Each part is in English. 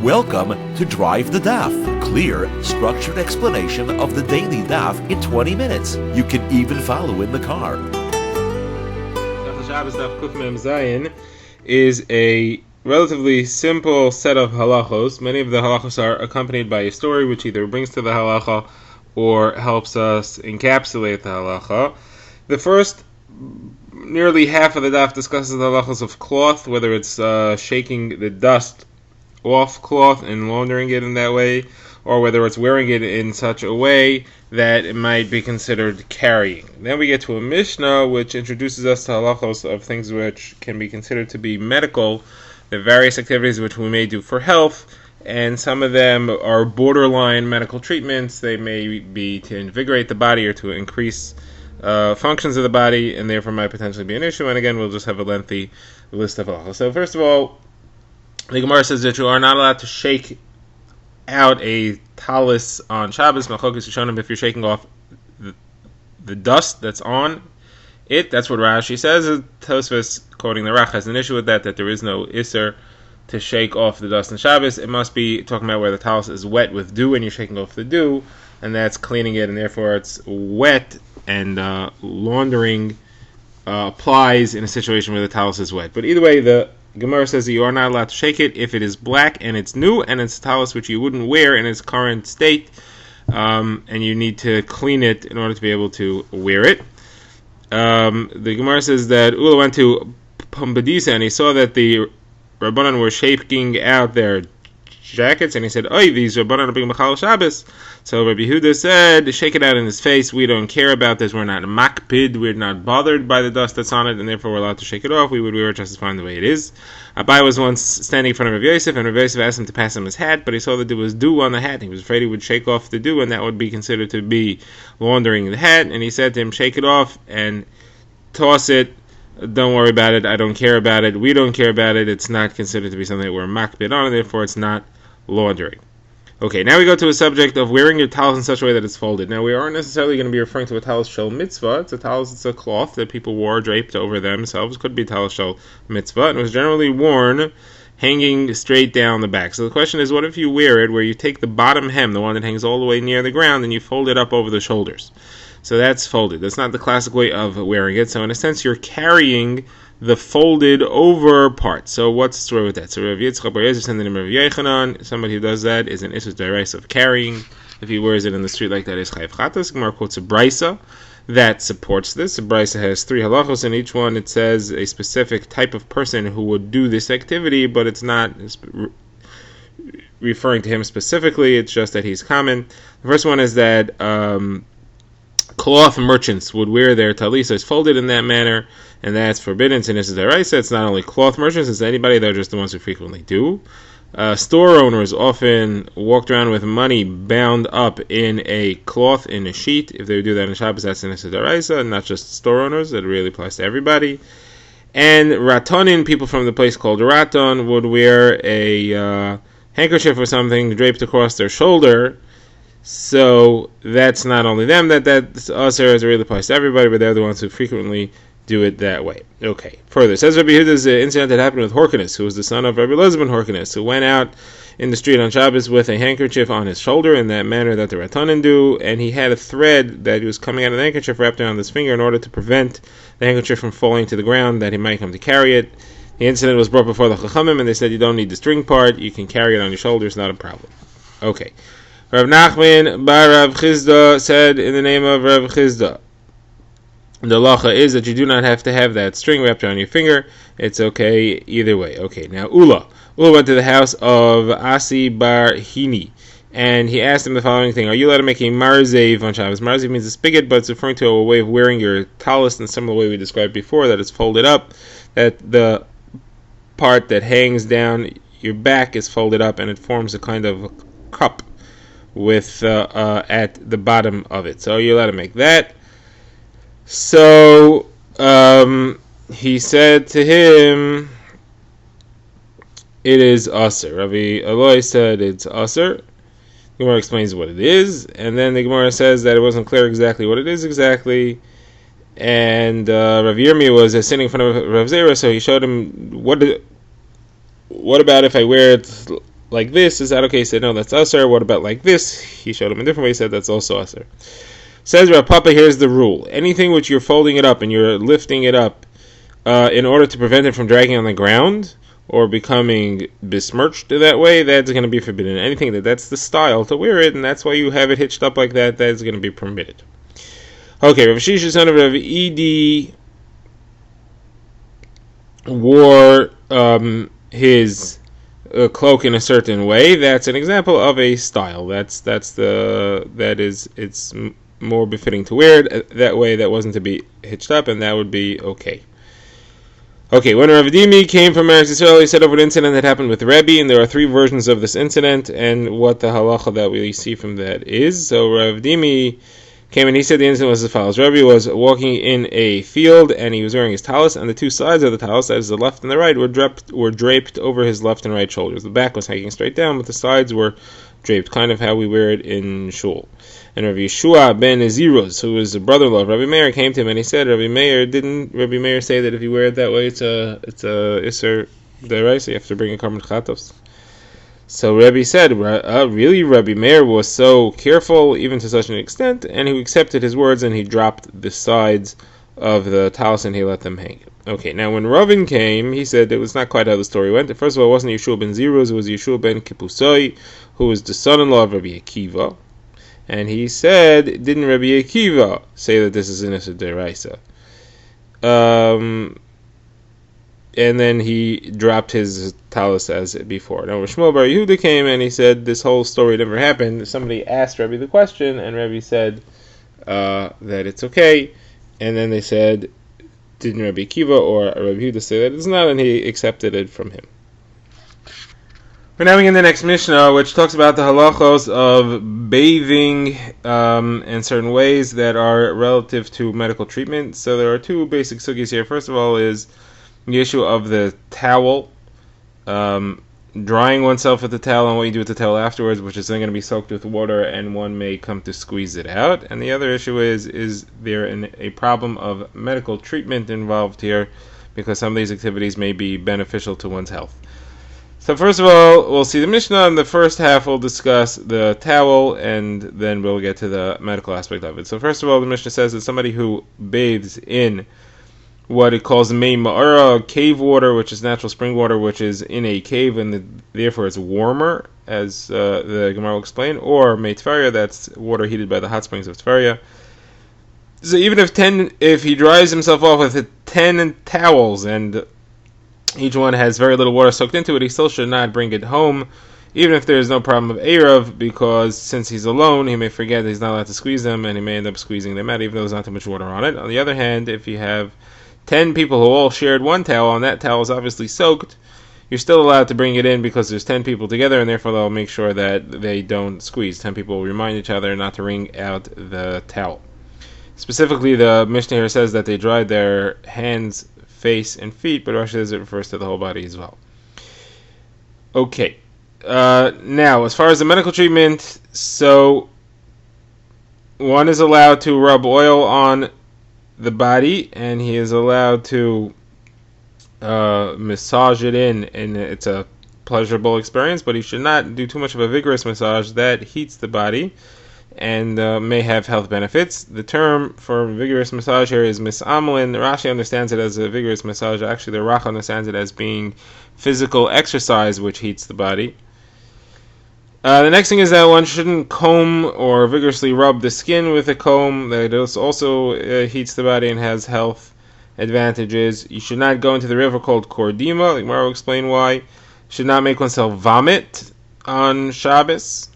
Welcome to Drive the Daf. Clear, structured explanation of the daily Daf in 20 minutes. You can even follow in the car. Shabbos Daf Kuf Mem Zayin is a relatively simple set of halachos. Many of the halachos are accompanied by a story which either brings to the halacha or helps us encapsulate the halacha. The first nearly half of the daf discusses the halachos of cloth, whether it's shaking the dust off cloth and laundering it in that way, or whether it's wearing it in such a way that it might be considered carrying. Then we get to a Mishnah which introduces us to halachos of things which can be considered to be medical, the various activities which we may do for health, and some of them are borderline medical treatments. They may be to invigorate the body or to increase functions of the body, and therefore might potentially be an issue. And again, we'll just have a lengthy list of halachos. So first of all, the Gemara says that you are not allowed to shake out a talis on Shabbos. Machokes Yishonim, if you're shaking off the dust that's on it. That's what Rashi says. Tosfos, quoting the Rach, has an issue with that there is no Isser to shake off the dust on Shabbos. It must be talking about where the talis is wet with dew and you're shaking off the dew, and that's cleaning it, and therefore it's wet, and laundering applies in a situation where the talis is wet. But either way, the Gemara says that you are not allowed to shake it if it is black and it's new and it's a talis which you wouldn't wear in its current state, and you need to clean it in order to be able to wear it. The Gemara says that Ula went to Pumbedisa and he saw that the Rabbanan were shaking out their jackets, and he said, "Oy, these Rabbanan are being Machal Shabbos." So Rabbi Yehuda said, "Shake it out in his face. We don't care about this. We're not makpid. We're not bothered by the dust that's on it, and therefore we're allowed to shake it off. We would wear it just as fine the way it is." Abai was once standing in front of Rabbi Yosef, and Rabbi Yosef asked him to pass him his hat, but he saw that there was dew on the hat. He was afraid he would shake off the dew, and that would be considered to be laundering the hat. And he said to him, "Shake it off and toss it. Don't worry about it. I don't care about it. We don't care about it. It's not considered to be something that we're makpid on, and therefore it's not laundering." Okay, now we go to a subject of wearing your talis in such a way that it's folded. Now, we aren't necessarily going to be referring to a talis shel mitzvah. It's a cloth that people wore draped over themselves. Could be talis shel mitzvah, and it was generally worn hanging straight down the back. So the question is, what if you wear it where you take the bottom hem, the one that hangs all the way near the ground, and you fold it up over the shoulders? So that's folded. That's not the classic way of wearing it. So in a sense, you're carrying the folded over part. So what's the story with that? So Rav Yitzchak Bar Yezer sent the name of Rav Yechanan. Somebody who does that is an Isus Daraisa of carrying. If he wears it in the street like that, is Chayav Chatas. Gemara quotes a Brisa that supports this. A Brisa has 3 halachos, and each one it says a specific type of person who would do this activity, but it's not referring to him specifically. It's just that he's common. The first one is that cloth merchants would wear their talisas folded in that manner, and that's forbidden. So this is deraisa. It's not only cloth merchants, it's anybody. They're just the ones who frequently do. Store owners often walked around with money bound up in a cloth, in a sheet. If they do that in Shabbos, that's in deraisa, and not just store owners. That really applies to everybody. And ratonin, people from the place called Raton, would wear a handkerchief or something draped across their shoulder. So that's not only them that's us, it really applies to everybody, but they're the ones who frequently do it that way. Okay, further, says Rabbi Yehuda's incident that happened with Horkanus, who was the son of Rabbi Elazar ben Horkanus, who went out in the street on Shabbos with a handkerchief on his shoulder in that manner that the Ratanin do, and he had a thread that was coming out of the handkerchief wrapped around his finger in order to prevent the handkerchief from falling to the ground, that he might come to carry it. The incident was brought before the Chachamim, and they said you don't need the string part, you can carry it on your shoulders, not a problem. Okay. Rav Nachman bar Rav Chizda said in the name of Rav Chizda, the halacha is that you do not have to have that string wrapped around your finger. It's okay either way. Okay, now Ula went to the house of Asi bar Hini, and he asked him the following thing: are you allowed to make a marzev on Shabbos? Marzev means a spigot, but it's referring to a way of wearing your talis in a similar way we described before, that it's folded up, that the part that hangs down your back is folded up, and it forms a kind of cup with at the bottom of it. So you're allowed to make that. So he said to him, it is aser. Rabbi Eloi said it's aser. The Gemara explains what it is, and then the Gemara says that it wasn't clear exactly what it is exactly, and Rav Yirmi was sitting in front of Rav Zera, so he showed him what about if I wear it like this, is that okay? He said, no, that's usher. What about like this? He showed him a different way. He said, that's also usher. Says Rav Papa, here's the rule. Anything which you're folding it up and you're lifting it up in order to prevent it from dragging on the ground or becoming besmirched that way, that's going to be forbidden. Anything that's the style to wear it, and that's why you have it hitched up like that, that's going to be permitted. Okay, Rav Shisha, son of Rav Edi, wore his cloak in a certain way. That's an example of a style. It's more befitting to wear it that way. That wasn't to be hitched up, and that would be okay. Okay, when Rav Dimi came from Eretz Yisrael, he said over an incident that happened with Rebbe, and there are three versions of this incident, and what the halacha that we see from that is. So Rav Dimi came and he said the incident was as follows. Rebbe was walking in a field, and he was wearing his talus, and the two sides of the talus, that is the left and the right, were draped over his left and right shoulders. The back was hanging straight down, but the sides were draped, kind of how we wear it in shul. And Rabbi Yeshua ben Eziruz, who was the brother-in-law of Rabbi Meir, came to him and he said, didn't Rabbi Meir say that if you wear it that way, it's a Isser Deraisa, you have to bring a Karban Chatos? So Rabbi said, really, Rabbi Meir was so careful, even to such an extent, and he accepted his words and he dropped the sides of the talus and he let them hang. Okay, now when Ravin came, he said it was not quite how the story went. First of all, it wasn't Yeshua ben Ziruz, it was Yeshua ben Kipusoi, who was the son-in-law of Rabbi Akiva. And he said, didn't Rabbi Akiva say that this is an Issa Deraisa? And then he dropped his talus as before. Now, Shmuel Bar Yehuda came and he said this whole story never happened. Somebody asked Rabbi the question, and Rabbi said that it's okay. And then they said, didn't Rabbi Akiva or Rabbi Yehuda say that it's not? And he accepted it from him. We're now in the next Mishnah, which talks about the halachos of bathing in certain ways that are relative to medical treatment. So there are two basic sugis here. First of all is the issue of the towel, drying oneself with the towel and what you do with the towel afterwards, which is then going to be soaked with water and one may come to squeeze it out. And the other issue is there a problem of medical treatment involved here, because some of these activities may be beneficial to one's health. So first of all, we'll see the Mishnah. In the first half, we'll discuss the towel, and then we'll get to the medical aspect of it. So first of all, the Mishnah says that somebody who bathes in what it calls mei ma'ara, cave water, which is natural spring water, which is in a cave, and therefore it's warmer, as the Gemara will explain, or mei tfaria, that's water heated by the hot springs of Tfaria. So even if he dries himself off with 10 towels, and each one has very little water soaked into it, he still should not bring it home, even if there is no problem of Erev, because since he's alone, he may forget that he's not allowed to squeeze them, and he may end up squeezing them out, even though there's not too much water on it. On the other hand, if you have 10 people who all shared one towel, and that towel is obviously soaked, you're still allowed to bring it in because there's 10 people together, and therefore they'll make sure that they don't squeeze. 10 people will remind each other not to wring out the towel. Specifically, the Mishnah here says that they dried their hands, face, and feet, but Rashi says it refers to the whole body as well. Okay. Now, as far as the medical treatment, so one is allowed to rub oil on the body, and he is allowed to massage it in, and it's a pleasurable experience, but he should not do too much of a vigorous massage. That heats the body and may have health benefits. The term for vigorous massage here is misamlin. Rashi understands it as a vigorous massage. Actually, the Rach understands it as being physical exercise which heats the body. The next thing is that one shouldn't comb or vigorously rub the skin with a comb. That also heats the body and has health advantages. You should not go into the river called Kordima. The Gemara will explain why. You should not make oneself vomit on Shabbos.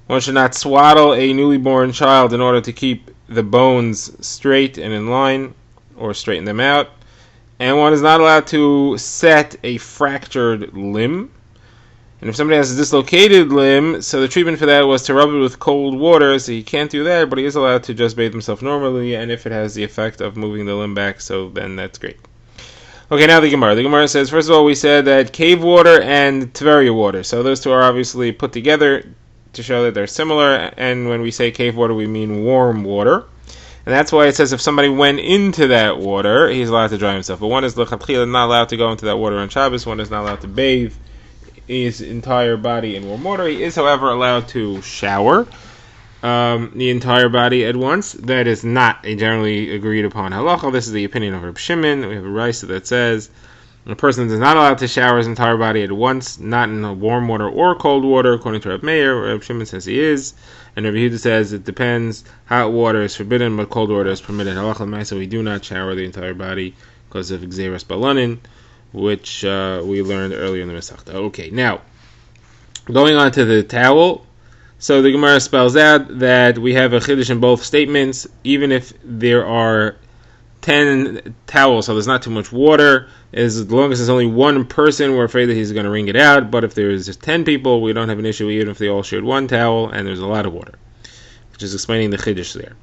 One should not swaddle a newly born child in order to keep the bones straight and in line, or straighten them out. And one is not allowed to set a fractured limb. And if somebody has a dislocated limb, so the treatment for that was to rub it with cold water, so he can't do that, but he is allowed to just bathe himself normally, and if it has the effect of moving the limb back, so then that's great. Okay, now the Gemara. The Gemara says, first of all, we said that cave water and Tveria water, so those two are obviously put together to show that they're similar, and when we say cave water, we mean warm water. And that's why it says if somebody went into that water, he's allowed to dry himself. But one is l'chatchila not allowed to go into that water on Shabbos, one is not allowed to bathe his entire body in warm water. He is, however, allowed to shower the entire body at once. That is not a generally agreed upon halacha. This is the opinion of Reb Shimon. We have a Raisa that says a person is not allowed to shower his entire body at once, not in warm water or cold water, according to Reb Meir. Reb Shimon says he is, and Reb Yehuda says it depends. Hot water is forbidden, but cold water is permitted. Halacha l'maisa, we do not shower the entire body because of Gzeras Balanin, which we learned earlier in the Masechta. Okay, now going on to the towel. So the Gemara spells out that we have a chiddush in both statements, even if there are 10 towels, so there's not too much water. As long as there's only one person, we're afraid that he's going to wring it out. But if there's just 10 people, we don't have an issue, even if they all shared one towel and there's a lot of water, which is explaining the chiddush there.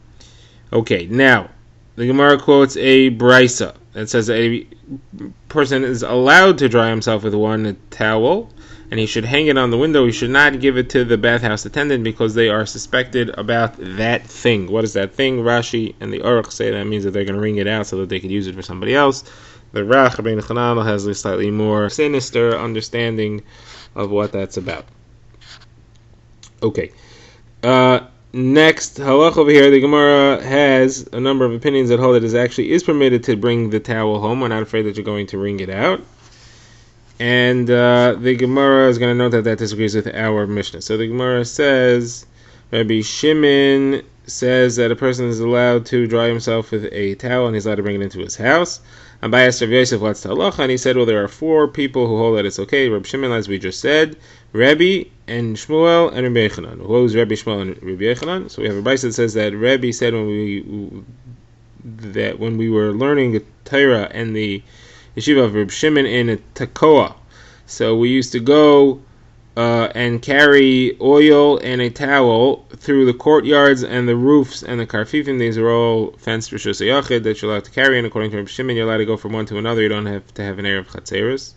Okay, now the Gemara quotes a brisa that says a person is allowed to dry himself with one towel, and he should hang it on the window. He should not give it to the bathhouse attendant because they are suspected about that thing. What is that thing? Rashi and the Aruch say that means that they're going to wring it out so that they can use it for somebody else. The Rach, Rabbeinu Chananel, has a slightly more sinister understanding of what that's about. Okay. Next, halach over here, the Gemara has a number of opinions that hold that it actually is permitted to bring the towel home. We're not afraid that you're going to wring it out. And the Gemara is going to note that disagrees with our Mishnah. So the Gemara says, Rabbi Shimon says that a person is allowed to dry himself with a towel and he's allowed to bring it into his house. Abai asked Rav Yosef what's the halacha, and he said, well, there are 4 people who hold that it's okay. Rabbi Shimon, as we just said, Rabbi and Shmuel and Rabbi Yechanan. Who is Rabbi Shmuel and Rabbi Yechanan? So we have a brisa that says that Rabbi said when we were learning the Torah and the yeshiva of Reb Shimon in Tekoa. So we used to go and carry oil and a towel through the courtyards and the roofs and the karfifim. These are all fenced rishus hayachid that you're allowed to carry. And according to Reb Shimon, you're allowed to go from one to another. You don't have to have an erev chatzeros.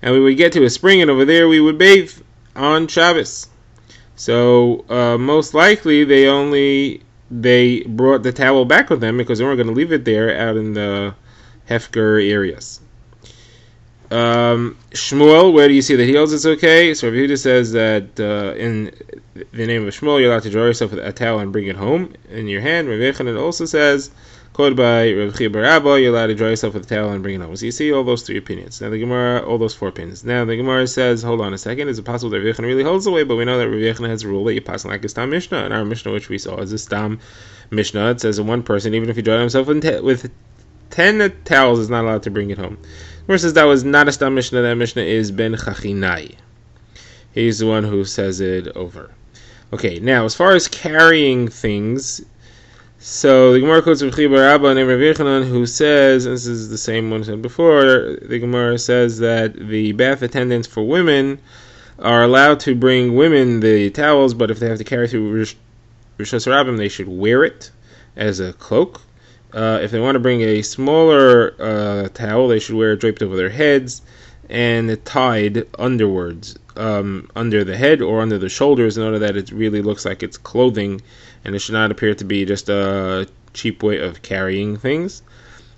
And we would get to a spring, and over there we would bathe on Shabbos. So most likely they brought the towel back with them because they weren't going to leave it there out in the Hefker areas. Shmuel, where do you see that he holds it's okay? So Rav Yehuda says that in the name of Shmuel, you're allowed to dry yourself with a towel and bring it home in your hand. Rav Yechanan also says, quoted by Rav Chia bar Abba, you're allowed to dry yourself with a towel and bring it home. So you see all those 3 opinions. Now the Gemara, all those 4 opinions. Now the Gemara says, hold on a second, is it possible that Rav Yechanan really holds the way? But we know that Rav Yechanan has a rule that you pass like a Stam Mishnah. And our Mishnah, which we saw, is a Stam Mishnah. It says that one person, even if he dried himself with 10 towels, is not allowed to bring it home. Versus that was not a Stam Mishnah. That Mishnah is Ben Chachinai. He's the one who says it over. Okay, now as far as carrying things, so the Gemara quotes Rav Chia bar Abba and Rav Yechanan, who says, and this is the same one said before, the Gemara says that the bath attendants for women are allowed to bring women the towels, but if they have to carry through Rishos Rabbim, they should wear it as a cloak. If they want to bring a smaller towel, they should wear it draped over their heads and tied underwards, under the head or under the shoulders, in order that it really looks like it's clothing, and it should not appear to be just a cheap way of carrying things.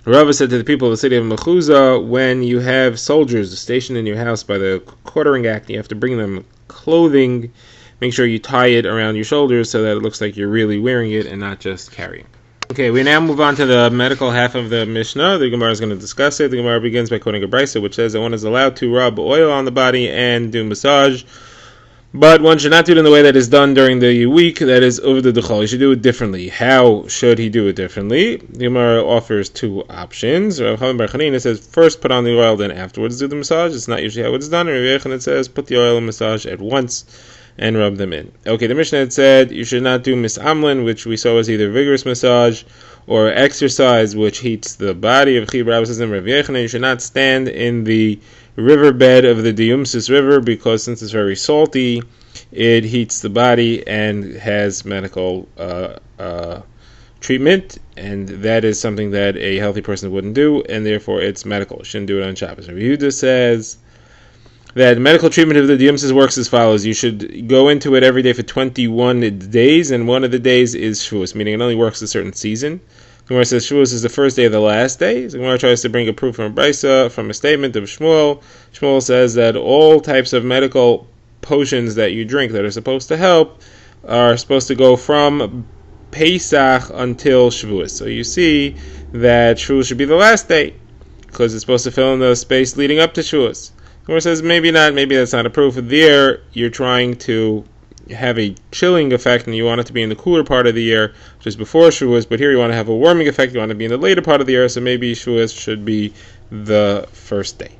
Rava said to the people of the city of Mechuzah, when you have soldiers stationed in your house by the quartering act, you have to bring them clothing. Make sure you tie it around your shoulders so that it looks like you're really wearing it and not just carrying. Okay, we now move on to the medical half of the Mishnah. The Gemara is going to discuss it. The Gemara begins by quoting a brisa, which says that one is allowed to rub oil on the body and do massage, but one should not do it in the way that is done during the week, that is over the duchol. He should do it differently. How should he do it differently? The Gemara offers 2 options. Rav Chaim bar Chanina says, first put on the oil, then afterwards do the massage. It's not usually how it's done. Rav Yechanan says, put the oil and massage at once and rub them in. Okay, the Mishnah had said you should not do misamlin, which we saw as either vigorous massage or exercise, which heats the body. Of Chi Rav says in Rav Yechanan, you should not stand in the riverbed of the Diumsis River, because since it's very salty, it heats the body and has medical treatment, and that is something that a healthy person wouldn't do, and therefore it's medical. You shouldn't do it on Shabbos. Rav Yehuda says that medical treatment of the Diumsis works as follows. You should go into it every day for 21 days, and one of the days is Shavuos, meaning it only works a certain season. The Gemara says Shavuos is the first day of the last day. So the Gemara tries to bring a proof from Brisa, from a statement of Shmuel. Shmuel says that all types of medical potions that you drink that are supposed to help are supposed to go from Pesach until Shavuos. So you see that Shavuos should be the last day because it's supposed to fill in the space leading up to Shavuos. The Gemara says maybe not, maybe that's not a proof. There you're trying to have a chilling effect and you want it to be in the cooler part of the year, which is before Shavuos, but here you want to have a warming effect, you want to be in the later part of the year, so maybe Shavuos should be the first day.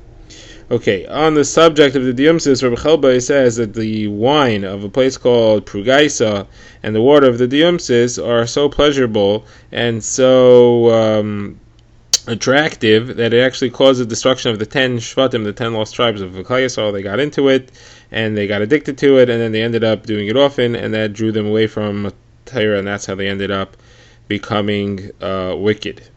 Okay, on the subject of the Diyumsis, Rabbi Chelba says that the wine of a place called Prugaisa and the water of the Diyumsis are so pleasurable and so attractive that it actually caused the destruction of the 10 Shvatim, the 10 lost tribes of Klal. They got into it and they got addicted to it, and then they ended up doing it often, and that drew them away from Torah, and that's how they ended up becoming wicked.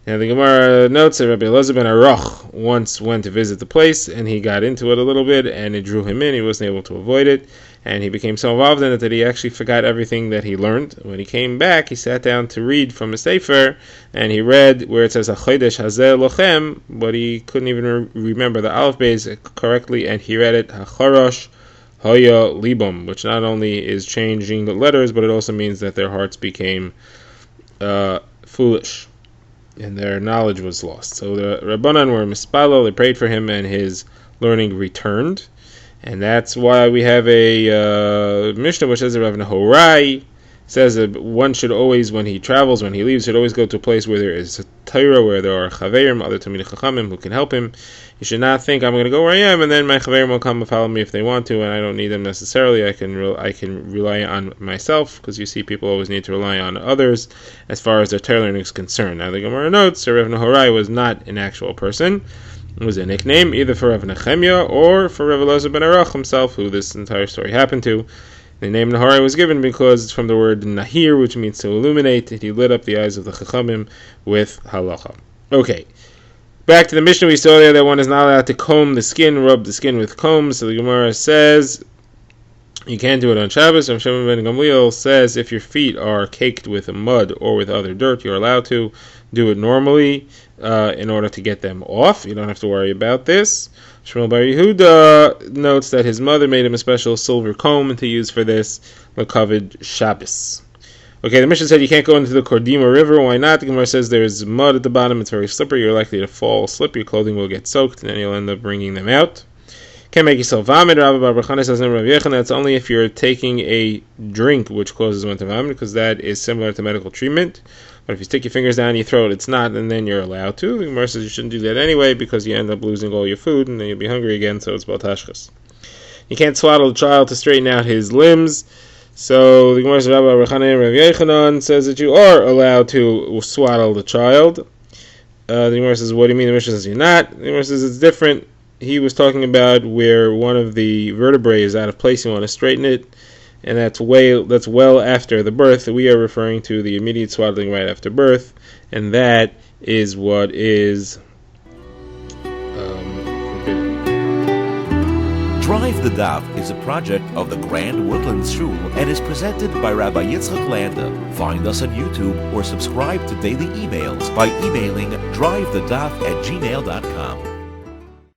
Now the Gemara notes that Rabbi Elazar ben Aruch once went to visit the place, and he got into it a little bit, and it drew him in. He wasn't able to avoid it, and he became so involved in it that he actually forgot everything that he learned. When he came back, he sat down to read from a sefer, and he read where it says "Hachodesh hazeh lochem," but he couldn't even remember the aleph beis correctly, and he read it "Hacharosh Hoya Libum," which not only is changing the letters, but it also means that their hearts became foolish and their knowledge was lost. So the Rabbanan were mispalo, they prayed for him, and his learning returned. And that's why we have a Mishnah which says that Rav Nehorai says that one should always, when he travels, when he leaves, should always go to a place where there is a Torah, where there are chaverim, other Talmidei Chachamim who can help him. You should not think I'm going to go where I am and then my chaverim will come and follow me if they want to, and I don't need them necessarily. I can rely on myself, because you see people always need to rely on others as far as their Torah learning is concerned. Now the Gemara notes that Rav Nehorai was not an actual person. It was a nickname either for Rav Nechemia or for Rav Elazar ben Aruch himself, who this entire story happened to. The name Nehorai was given because it's from the word Nahir, which means to illuminate. He lit up the eyes of the Chachamim with halacha. Okay, back to the Mishnah. We saw there that one is not allowed to comb the skin, rub the skin with combs. So the Gemara says you can't do it on Shabbos. Rav Shimon ben Gamliel says if your feet are caked with mud or with other dirt, you're allowed to do it normally in order to get them off. You don't have to worry about this. Shmuel bar Yehuda notes that his mother made him a special silver comb to use for this L'Kavod Shabbos. Okay, the Mishnah said you can't go into the Kordima River. Why not? The Gemara says there's mud at the bottom. It's very slippery. You're likely to fall, slip. Your clothing will get soaked, and then you'll end up bringing them out. Can't make yourself vomit. Rabbi Bar Chana says in Rav Yechon that's only if you're taking a drink which causes one to vomit, because that is similar to medical treatment. But if you stick your fingers down your throat, it's not, and then you're allowed to. The Gemara says you shouldn't do that anyway, because you end up losing all your food, and then you'll be hungry again, so it's baltashchas. You can't swaddle the child to straighten out his limbs. So the Gemara says Rabbi Bar Chana and Rav Yechonon says that you are allowed to swaddle the child. The Gemara says, what do you mean? The Mishnah says you're not. The Gemara says it's different. He was talking about where one of the vertebrae is out of place, you want to straighten it, and that's well after the birth. We are referring to the immediate swaddling right after birth, and that is what is forbidden. Drive the Daf is a project of the Grand Woodlands Shul and is presented by Rabbi Yitzchak Landa. Find us on YouTube or subscribe to daily emails by emailing drivethedaf@gmail.com.